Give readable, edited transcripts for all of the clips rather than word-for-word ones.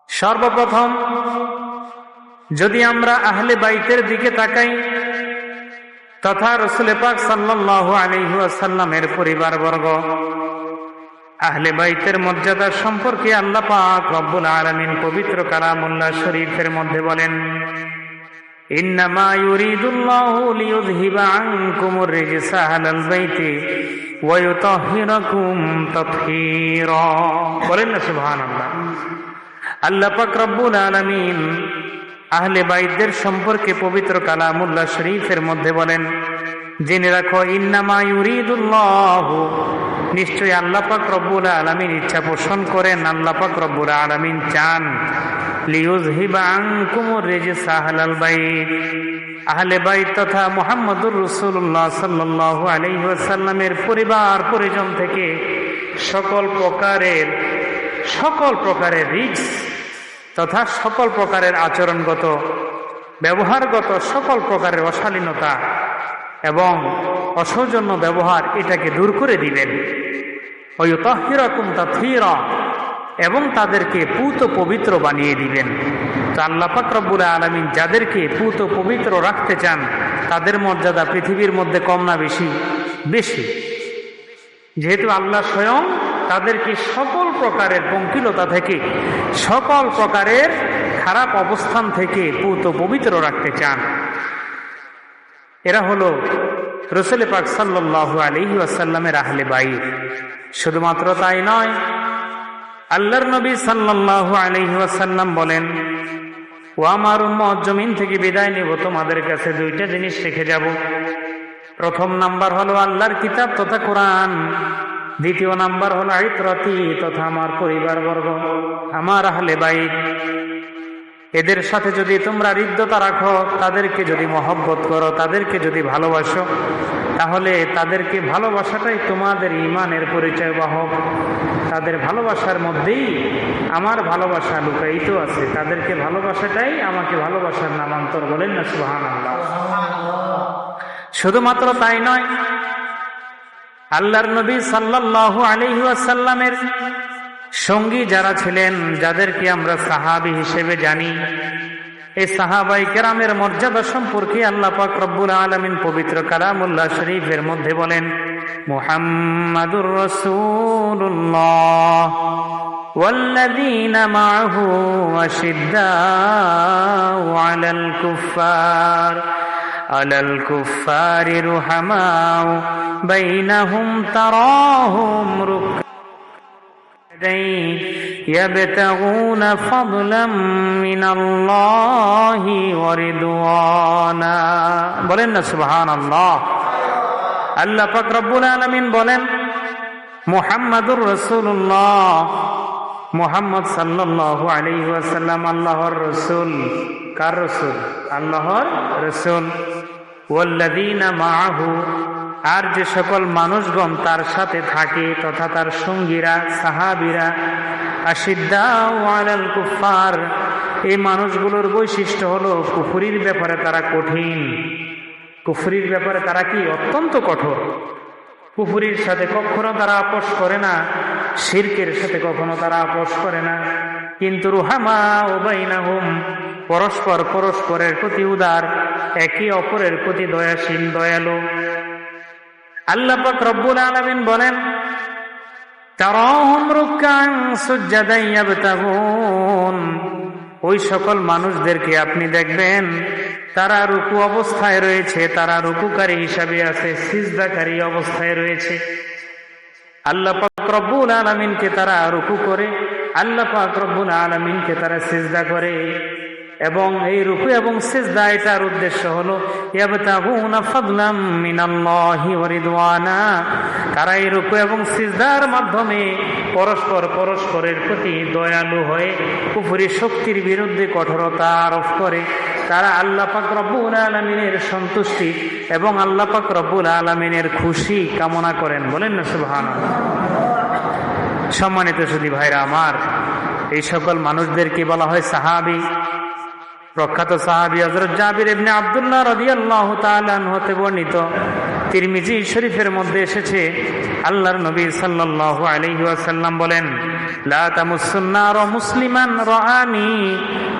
সর্বপ্রথম যদি আমরা আহলে বাইতের দিকে তাকাই তথা রাসূল পাক সাল্লাল্লাহু আলাইহি ওয়াসাল্লামের পরিবারবর্গ, আহলে বাইতের মর্যাদা সম্পর্কে আল্লাহ পাক রব্বুল আলামিন পবিত্র কালামুল্লাহ শরীফের মধ্যে বলেন, ইন্নামা ইউরিদুল্লাহু লিইয়ুযহিবা আনকুমুর রিজসা আহলাল বাইতি ওয়া ইউতাহহিরাকুম তাতহীরা। বলেন না সুবহানাল্লাহ। আল্লাহ পাক রব্বুল আলামিন আহলে বাইতদের সম্পর্কে পবিত্র কালামুল্লাহ শরীফের মধ্যে বলেন, জেনে রাখো ইন্নামা ইউরিদুল্লাহু, নিশ্চয়ই আল্লাহ পাক রব্বুল আলামিন ইচ্ছা পোষণ করেন, আল্লাহ পাক রব্বুল আলামিন চান, লিইয়ুযহিবা আনকুমুর রিজসা আহলাল বাইত, আহলে বাইত তথা মুহাম্মদুর রাসূলুল্লাহ সাল্লাল্লাহু আলাইহি ওয়াসাল্লামের পরিবার পরিজন থেকে সকল প্রকারের রিজস তথা সকল প্রকারের আচরণগত ব্যবহারগত সকল প্রকারের অশালীনতা এবং অসৌজন্য ব্যবহার এটাকে দূর করে দিবেন। ওয়া ইউতাহহিরাকুম তাতহীরা, এবং তাদেরকে পূত পবিত্র বানিয়ে দিবেন। তো আল্লাহ পাক রব্বুল আলামিন যাদেরকে পূত পবিত্র রাখতে চান তাদের মর্যাদা পৃথিবীর মধ্যে কম না বেশি? বেশি। যেহেতু আল্লাহ স্বয়ং তাদেরকে সকল প্রকারের পঙ্কিলতা থেকে সকল প্রকারের খারাপ অবস্থান থেকে পূত পবিত্র রাখতে চান। এরা হলো রাসূল পাক সাল্লাল্লাহু আলাইহি ওয়াসাল্লামের আহলে বাইত। শুধুমাত্র তাই নয়, আল্লাহর নবী সাল্লাল্লাহু আলাইহি ওয়াসাল্লাম বলেন, ও আমার উম্মত, জমিন থেকে বিদায় নেব, তোমাদের কাছে দুইটা জিনিস রেখে যাব। প্রথম নাম্বার হলো আল্লাহর কিতাব তথা কোরআন, দ্বিতীয় নাম্বার হলো ইতরতি তথা আমার পরিবারবর্গ, আমার আহলে বাইত। এদের সাথে যদি তোমরা হৃদ্যতা রাখো, তাদেরকে যদি মহব্বত করো, তাদেরকে যদি ভালোবাসো, তাহলে তাদেরকে ভালোবাসাটাই তোমাদের ঈমানের পরিচয় বাহক। তাদের ভালোবাসার মধ্যেই আমার ভালোবাসা লুকায়িত আছে, তাদেরকে ভালোবাসাটাই আমাকে ভালোবাসার নামান্তর। বলেন না সুবহানাল্লাহ। শুধুমাত্র তাই নয়, আল্লাহর নবী সাল্লাল্লাহু আলাইহি ওয়াসাল্লামের সঙ্গী যারা ছিলেন, যাদেরকে আমরা সাহাবী হিসেবে জানি, এই সাহাবায়ে কেরামের মর্যাদা সম্পর্কে আল্লাহ পাক রব্বুল আলামিন পবিত্র কালামুল্লাহ শরীফের মধ্যে বলেন, মুহাম্মাদুর রাসূলুল্লাহ ওয়াল্লাযীনা মাআহু আশিদ্দাউ আলাল কুফফারি রুহামাউ বাইনাহুম তারাহুম يبتغون فضلا من الله ورضوانا। বলেন না সুবহানাল্লাহ। আল্লাহ পাক রব্বুল আলামিন বলেন, মুহাম্মাদুর রাসূলুল্লাহ, মুহাম্মদ সাল্লাল্লাহু আলাইহি ওয়াসাল্লাম আল্লাহর রাসূল। কার রাসূল? আল্লাহর রাসূল। ওয়াল্লাযীনা মাআহু, আর যে সকল মানুষগণ তার সাথে থাকে তথা তার সঙ্গীরা সাহাবীরা, আশিদ্দাউ আলাল কুফফার, এই মানুষগুলোর বৈশিষ্ট্য হলো কুফরির ব্যাপারে তারা কঠিন। কুফরির ব্যাপারে তারা কি? অত্যন্ত কঠোর। কুফরির সাথে কখনো তারা আপোষ করে না, শিরকের সাথে কখনো তারা আপোষ করে না। কিন্তু রুহামাউ বাইনাহুম, পরস্পরের প্রতি উদার, একে অপরের প্রতি দয়াশীল, দয়ালু। আল্লাহ পাক রব্বুল আলামিন বলেন, তারাহুম রুকআন সুজদান ইয়াবতাগুন, ওই সকল মানুষদেরকে আপনি দেখবেন তারা রুকু অবস্থায় রয়েছে, তারা রুকুকারী হিসাবে আছে, সিজদাকারী অবস্থায় রয়েছে। আল্লাহ পাক রব্বুল আলামিনকে তারা রুকু করে, আল্লাহ পাক রব্বুল আলামিনকে তারা সিজদা করে। এবং এই রুকু এবং সিজদা, এটার উদ্দেশ্য হলো ইয়াবতাগুনা ফাদলাম মিনাল্লাহি ওয়া রিদওয়ানা, তারা এই রুকু এবং সিজদার মাধ্যমে পরস্পরের প্রতি দয়ালু হয়ে কুফরি শক্তির বিরুদ্ধে কঠোরতা আরোপ করে। তারা আল্লাহ পাক রব্বুল আলামিনের সন্তুষ্টি এবং আল্লাহ পাক রব্বুল আলামিনের খুশি কামনা করেন। বলেন না সুবহানাল্লাহ। সম্মানিত সুধী ভাইরা আমার, এই সকল মানুষদেরকে বলা হয় সাহাবী। প্রখ্যাত সাহাবী হযরত জাবির ইবনে আব্দুল্লাহ রাদিয়াল্লাহু তাআলা আনহু হতে বর্ণিত, তিরমিজি শরীফের মধ্যে এসেছে, আল্লাহর নবী সাল্লাল্লাহু আলাইহি ওয়াসাল্লাম বলেন, লা তামুসসুন নার মুসলিমান রাআনি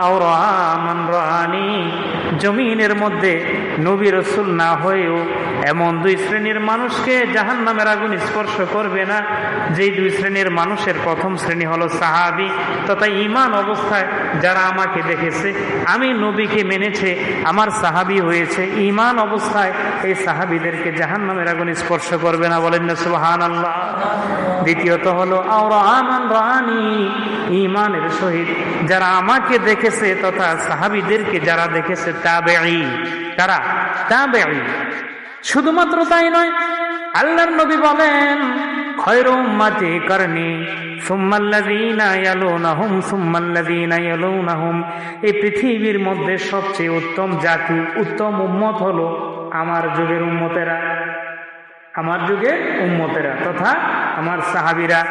আও রাআ মান রাআনি। জমিনের মধ্যে নবী রাসূল না হয়েও এমন দুই শ্রেণীর মানুষকে জাহান্নামের আগুন স্পর্শ করবে না, যেই দুই শ্রেণীর মানুষের প্রথম শ্রেণী হলো সাহাবী তথা ঈমান অবস্থায় যারা আমাকে দেখেছে, আমি নবীকে মেনেছে, আমার সাহাবী হয়েছে, ঈমান অবস্থায় এই সাহাবীদেরকে জাহান্নামের আগুন স্পর্শ করবে না। বলেন না সুবহানাল্লাহ। দ্বিতীয়ত হলো আওরা আমান রানি, ঈমানের সহিত যারা আমাকে দেখেছে তথা সাহাবীদেরকে যারা দেখেছে, তাবেঈ। কারা? তাবেঈ। শুধুমাত্র তাই নয়, আল্লাহর নবী বলেন, খায়রু উম্মতি কারনি সুম্মাল্লাযীনা ইয়ালুনাহুম সুম্মাল্লাযীনা ইয়ালুনাহুম। এই পৃথিবীর মধ্যে সবচেয়ে উত্তম জাতি, উত্তম উম্মত হলো আমার যুগের উম্মতেরা, আমার যুগের উম্মতেরা তথা আমার সাহাবীরা।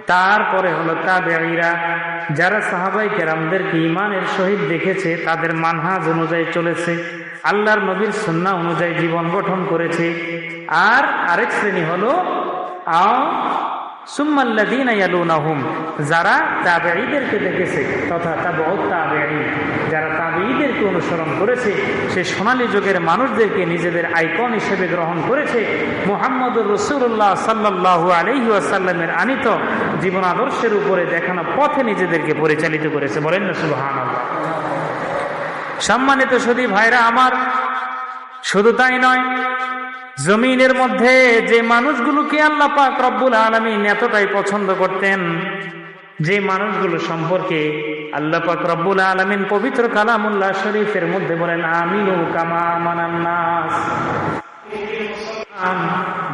তারপরে হলো তাবেঈরা, যারা সাহাবায়ে কেরামদেরকে ঈমানের সহিত দেখেছে, তাদের মানহাজ অনুযায়ী চলেছে, আল্লাহর নবীর সুন্নাহ অনুযায়ী জীবন গঠন করেছে। আর আরেক শ্রেণী হলো সুম্মাল্লাযীনা ইয়ালুনাহুম, যারা তাবেঈদেরকে দেখেছে তথা তাবউত তাবেঈন, যারা তাবেঈদেরকে অনুসরণ করেছে, সেই সোনালী যুগের মানুষদেরকে নিজেদের আইকন হিসেবে গ্রহণ করেছে, মুহাম্মদুর রাসূলুল্লাহ সাল্লাল্লাহু আলাইহি ওয়াসাল্লামের আনিত জীবন আদর্শের উপরে দেখানো পথে নিজেদেরকে পরিচালিত করেছে। বলেন না সুবহানাল্লাহ। সম্মানিত সুধী ভাইরা আমার, শুধু তাই নয়, জমিনের মধ্যে যে মানুষগুলোকে আল্লাহ পাক রব্বুল আলামিন এতটাই পছন্দ করতেন, যে মানুষগুলো সম্পর্কে আল্লাহ পাক রব্বুল আলামিন পবিত্র কালামুল্লাহ শরীফের মধ্যে বলেন, আমিনু কামা আমানান নাস।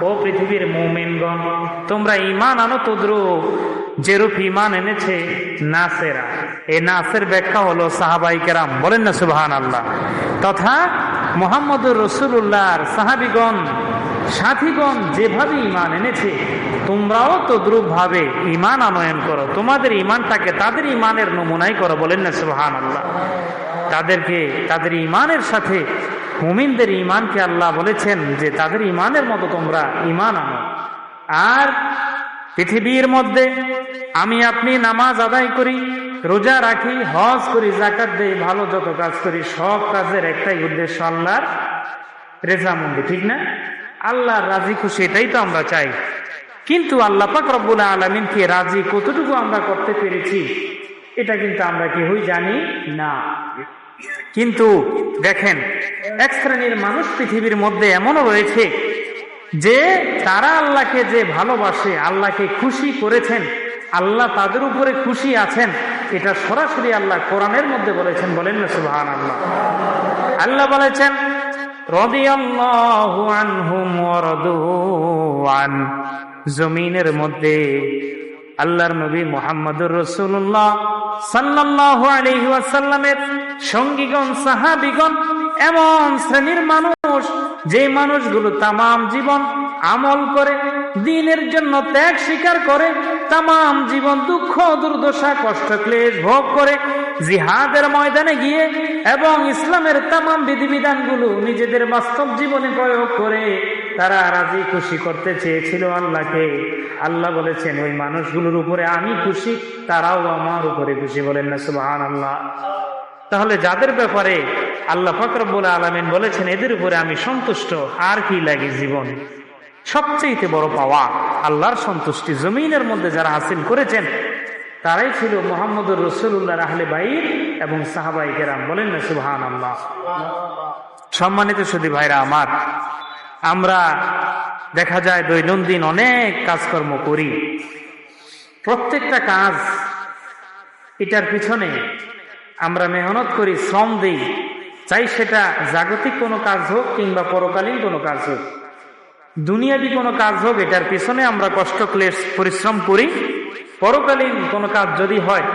ও পৃথিবীর মুমিনগণ, তোমরা ঈমান আনো তদ্রূপ যেরূপ ঈমান এনেছে নাসেরা। এই নাসের ব্যাখ্যা হলো সাহাবায়ে কেরাম। বলেন না সুবহানাল্লাহ। তথা মুহাম্মদুর রাসূলুল্লাহর সাহাবীগণ, সাথীগণ যেভাবে ঈমান এনেছে, তোমরাও তদ্রূপ ভাবে ঈমান আনয়ন করো, তোমাদের ঈমানটাকে তাদের ঈমানের নমুনাই করো। বলেন না সুবহানাল্লাহ। তাদের ঈমানের সাথে মুমিনদের ঈমানকে আল্লাহ বলেছেন যে তাদের ঈমানের মতো তোমরা ঈমান আনো। আর পৃথিবীর মধ্যে আমি আপনি নামাজ আদায় করি, রোজা রাখি, হজ করি, যাকাত দেই, ভালো যত কাজ করি, সব কাজের একটাই উদ্দেশ্য আল্লাহর রেজামন্দি, ঠিক না? আল্লাহর রাজি খুশি, এটাই তো আমরা চাই। কিন্তু আল্লাহ পাক রব্বুল আলামিনকে রাজি কতটুকু আমরা করতে পেরেছি, এটা কিন্তু আমরা কেউই জানি না। কিন্তু দেখেন, এক শ্রেণীর মানুষ পৃথিবীর মধ্যে এমনও রয়েছে যে তারা আল্লাহকে যে ভালোবাসে, আল্লাহকে খুশি করেছেন, আল্লাহ তাদের উপরে খুশি আছেন, এটা সরাসরি আল্লাহ কোরআনের মধ্যে বলেছেন। বলেন না সুবহানাল্লাহ। আল্লাহ বলেছেন, রাদিয়াল্লাহু আনহুম ওয়া রাদু আন। জমিনের মধ্যে আল্লাহর নবী মুহাম্মদুর রাসূলুল্লাহ সাল্লাল্লাহু আলাইহি ওয়াসাল্লামের সঙ্গীগণ, সাহাবীগণ এমন শ্রেণীর মানুষ, যে মানুষগুলো তামাম জীবন আমল করে, দ্বীনের জন্য ত্যাগ স্বীকার করে, তামাম জীবন দুঃখ দুর্দশা কষ্ট ক্লেশ ভোগ করে, জিহাদের ময়দানে গিয়ে এবং ইসলামের তামাম বিধিবিধানগুলো নিজেদের বাস্তব জীবনে প্রয়োগ করে তারা রাজি খুশি করতে চেয়েছিল আল্লাহকে। আল্লাহ বলেছেন, ওই মানুষগুলোর উপরে আমি খুশি, তারাও আমার উপরে খুশি। বলেন না সুবহানাল্লাহ। তাহলে যাদের ব্যাপারে আল্লাহ পাক রব্বুল আলামিন বলেছেন এদের উপরে আমি সন্তুষ্ট, আর কি লাগে জীবনে? সবচেয়ে বড় পাওয়া আল্লাহর সন্তুষ্টি জমিনের মধ্যে যারা হাসিল করেছেন, তারাই ছিল মুহাম্মদুর রাসূলুল্লাহর আহলে বাইত এবং সাহাবায়ে কেরাম। বলেন না সুবহানাল্লাহ। সম্মানিত সুধী ভাইরা আমার, আমরা দেখা যায় দৈনন্দিন অনেক কাজকর্ম করি, প্রত্যেকটা কাজ এটার পিছনে আমরা মেহনত করি, শ্রম দিই, চাই সেটা জাগতিক কোনো কাজ হোক কিংবা পরকালীন কোনো কাজ হোক, দুনিয়াবি কোনো কাজ হোক, এটার পিছনে আমরা কষ্ট ক্লেশ পরিশ্রম করি। পরকালীন কোনো কাজ যদি হয়,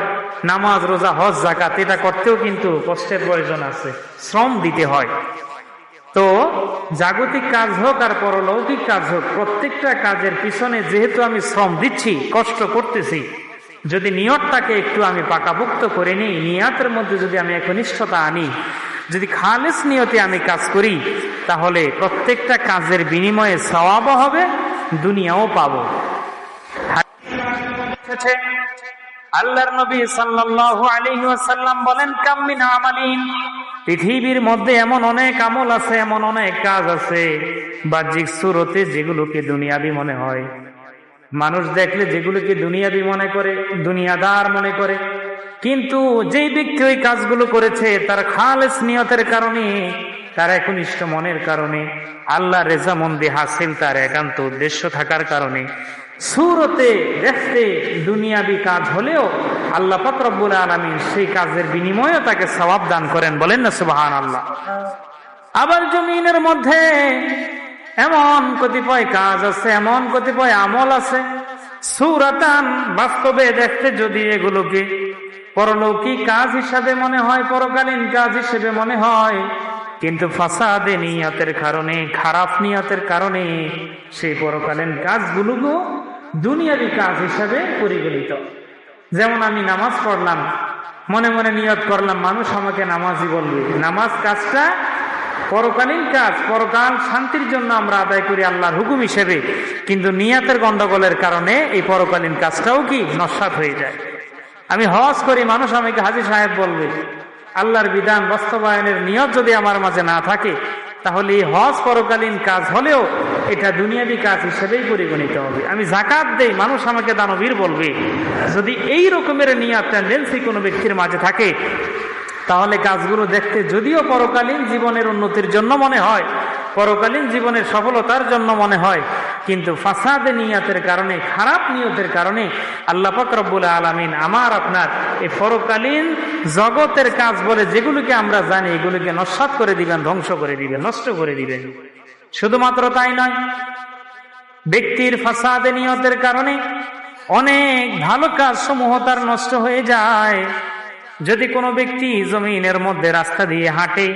নামাজ রোজা হজ যাকাত, এটা করতেও কিন্তু কষ্টের প্রয়োজন আছে, শ্রম দিতে হয়। তো জাগতিক কাজ হোক আর পরলৌকিক কাজ হোক, প্রত্যেকটা কাজের পিছনে যেহেতু আমি শ্রম দিচ্ছি, কষ্ট করতেছি, যদি নিয়তটাকে একটু আমি পাকাপোক্ত করে নিই, নিয়াতের মধ্যে যদি আমি একনিষ্ঠতা আনি, যদি খালেস নিয়তে আমি কাজ করি তাহলে প্রত্যেকটা কাজের বিনিময়ে সওয়াবও হবে, দুনিয়াও পাবো। আল্লাহর নবী সাল্লাল্লাহু আলাইহি ওয়াসাল্লাম বলেন, কাম মিন আমালিন, পৃথিবীর মধ্যে এমন অনেক আমল আছে, এমন অনেক কাজ আছে বাহ্যিক সুরতে যেগুলোকে দুনিয়াবি মনে হয়, মানুষ দেখলে যেগুলোকে দুনিয়াবি মনে করে, দুনিয়াদার মনে করে, কিন্তু যেই ব্যক্তি ওই কাজগুলো করেছে তার খালেস নিয়তের কারণে, তার একনিষ্ঠ মনের কারণে, আল্লাহ রেজামন্দি হাসিল তার একান্ত উদ্দেশ্য থাকার কারণে, সুরতে দেখতে দুনিয়াবি কাজ হলেও আল্লাহ পাক রব্বুল আলামিন সেই কাজের বিনিময়ে তাকে সওয়াব দান করেন, বলেন না সুবহানাল্লাহ। আবার জমিনের মধ্যে এমন কতিপয় কাজ আছে, এমন কতিপয় আমল আছে, সুরাতান বাস্তবে দেখতে যদি এগুলোকে পরলৌকিক কাজ হিসাবে মনে হয়, পরকালীন কাজ হিসেবে মনে হয়, কিন্তু ফাসাদে নিয়তের কারণে, খারাপ নিয়তের কারণে সেই পরকালীন কাজগুলো দুনিয়াবি কাজ হিসাবে পরিগণিত। যেমন আমি নামাজ পড়লাম, মনে মনে নিয়ত করলাম মানুষ আমাকে নামাজি বলবে, নামাজ কাজটা পরকালীন কাজ, পরকাল শান্তির জন্য আমরা আদায় করি আল্লাহর হুকুম হিসেবে, কিন্তু নিয়তের গন্ডগোলের কারণে এই পরকালীন কাজটাও কি নস্যাৎ হয়ে যায়। আমি হজ করি, মানুষ আমাকে হাজী সাহেব বলবে, আল্লাহর বিধান বাস্তবায়নের নিয়ত যদি আমার মাঝে না থাকে তাহলে এই হজ পরকালীন কাজ হলেও এটা দুনিয়াবি কাজ হিসেবেই পরিগণিত হবে। আমি যাকাত দেই, মানুষ আমাকে দানবীর বলবে। যদি এই রকমের নিয়ত টেন্ডেন্সি কোনো ব্যক্তির মাঝে থাকে তাহলে কাজগুলো দেখতে যদিও পরকালীন জীবনের উন্নতির জন্য মনে হয়, পরকালীন জীবনের সফলতার জন্য মনে হয়, কিন্তু ফাসাদে নিয়তের কারণে, খারাপ নিয়তের কারণে আল্লাহ পাক রব্বুল আলামিন আমার আপনার এই পরকালীন জগতের কাজ বলে যেগুলোকে আমরা জানি এগুলোকে নস্যাৎ করে দিবেন, ধ্বংস করে দিবেন, নষ্ট করে দিবেন। শুধুমাত্র তাই নয়, ব্যক্তির ফাসাদে নিয়তের কারণে অনেক ভালো কাজ সমূহ তার নষ্ট হয়ে যায়। যদি কোনো ব্যক্তি জমিনের মধ্যে রাস্তা দিয়ে হাঁটে,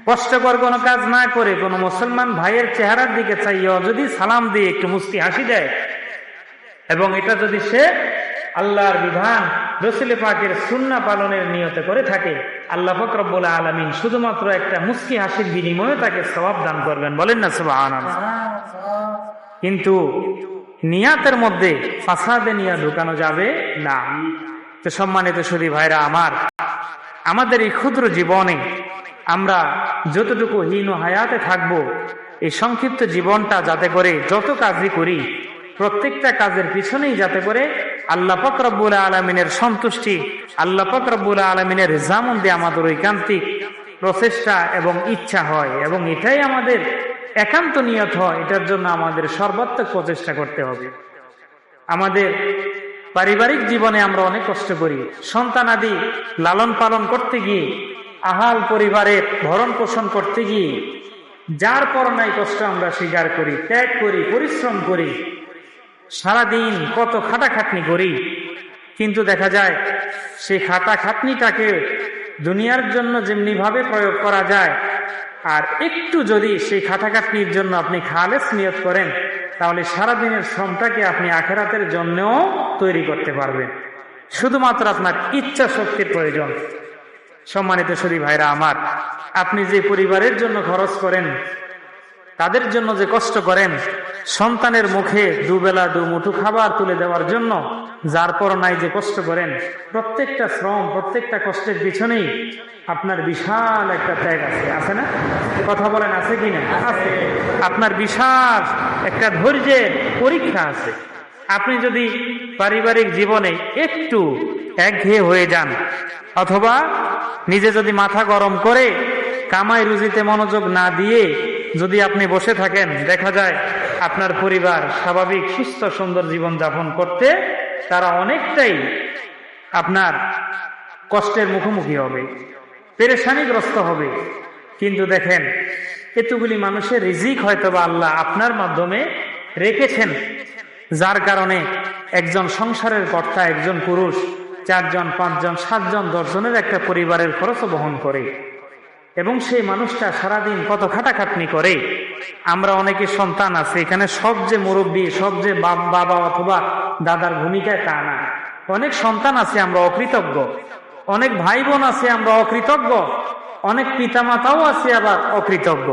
কষ্টকর কোনো কাজ না করে কোনো মুসলমান ভাইয়ের চেহারার দিকে চাইয়া যদি সালাম দিয়ে একটু মুস্কি হাসি দেয়, এবং এটা যদি সে আল্লাহর বিধান রাসূল পাকের সুন্নাহ পালনের নিয়তে করে থাকে, আল্লাহ পাক রব্বুল আলামিন শুধুমাত্র একটা মুস্কি হাসির বিনিময়ে তাকে সওয়াব দান করবেন, বলেন না সুবহানাল্লাহ। কিন্তু নিয়াতের মধ্যে ফাসাদে নিয়াত ঢুকানো যাবে না। তো সম্মানিত সুধী ভাইরা আমার, আমাদের এই ক্ষুদ্র জীবনে আমরা যতটুকু হীন হায়াতে থাকব, এই সংক্ষিপ্ত জীবনটা যাতে করে যত কাজই করি প্রত্যেকটা কাজের পিছনেই যাতে করে আল্লাহ পাক রব্বুল আলামিনের সন্তুষ্টি, আল্লাহ পাক রব্বুল আলামিনের রেজামন্দি আমাদের ঐকান্তিক প্রচেষ্টা এবং ইচ্ছা হয়, এবং এটাই আমাদের একান্ত নিয়ত হয়। এটার জন্য আমাদের সর্বাত্মক প্রচেষ্টা করতে হবে। আমাদের পারিবারিক জীবনে আমরা অনেক কষ্ট করি, সন্তানাদি লালন পালন করতে গিয়ে, আহাল পরিবারের ভরণ পোষণ করতে গিয়ে যার পর নাই কষ্ট আমরা স্বীকার করি, ত্যাগ করি, পরিশ্রম করি, সারাদিন কত খাটাখাটনি করি, কিন্তু দেখা যায় সেই খাটাখাটনিটাকে দুনিয়ার জন্য যেমনি ভাবে প্রয়োগ করা যায়, আর একটু যদি সেই খাটাখাটনির জন্য আপনি খালেস নিয়ত করেন তাহলে সারাদিনের শ্রমটাকে আপনি আখিরাতের জন্যও তৈরি করতে পারবেন। শুধুমাত্র আপনার ইচ্ছা শক্তির প্রয়োজন। সম্মানিত সুধী ভাইরা আমার, আপনি যে পরিবারের জন্য খরচ করেন, তাদের জন্য যে কষ্ট করেন, সন্তানের মুখে দুবেলা দুমুঠো খাবার তুলে দেওয়ার জন্য যার পর নাই যে কষ্ট করেন, প্রত্যেকটা শ্রম, প্রত্যেকটা কষ্টের পিছনেই আপনার বিশাল একটা ত্যাগ আছে, আছে না? কথা বলেন, আছে কিনা? আছে। আপনার বিশাল একটা ধৈর্যের পরীক্ষা আছে। আপনি যদি পারিবারিক জীবনে একটু একঘেয়ে হয়ে যান, অথবা নিজে যদি মাথা গরম করে কামাই রুজিতে মনোযোগ না দিয়ে যদি আপনি বসে থাকেন, দেখা যায় আপনার পরিবার স্বাভাবিক সুস্থ সুন্দর জীবন যাপন করতে তারা অনেকটাই আপনার কষ্টের মুখোমুখি হবে, পেরেশানিগ্রস্ত হবে। কিন্তু দেখেন, এতগুলি মানুষের রিজিক হয়তোবা আল্লাহ আপনার মাধ্যমে রেখেছেন, যার কারণে একজন সংসারের কর্তা, একজন পুরুষ 4 জন 5 জন 7 জন 10 জনের একটা পরিবারের খরচ বহন করে, এবং সেই মানুষটা সারাদিন কত খাটাখাটনি করে। আমরা অনেকে সন্তান আছে এখানে, সব যে মুরব্বী, সব যে বাবা অথবা দাদার ভূমিকায় তা না। অনেক সন্তান আছে আমরা অকৃতজ্ঞ, অনেক ভাই বোন আছে আমরা অকৃতজ্ঞ, অনেক পিতামাতাও আছে আবার অকৃতজ্ঞ।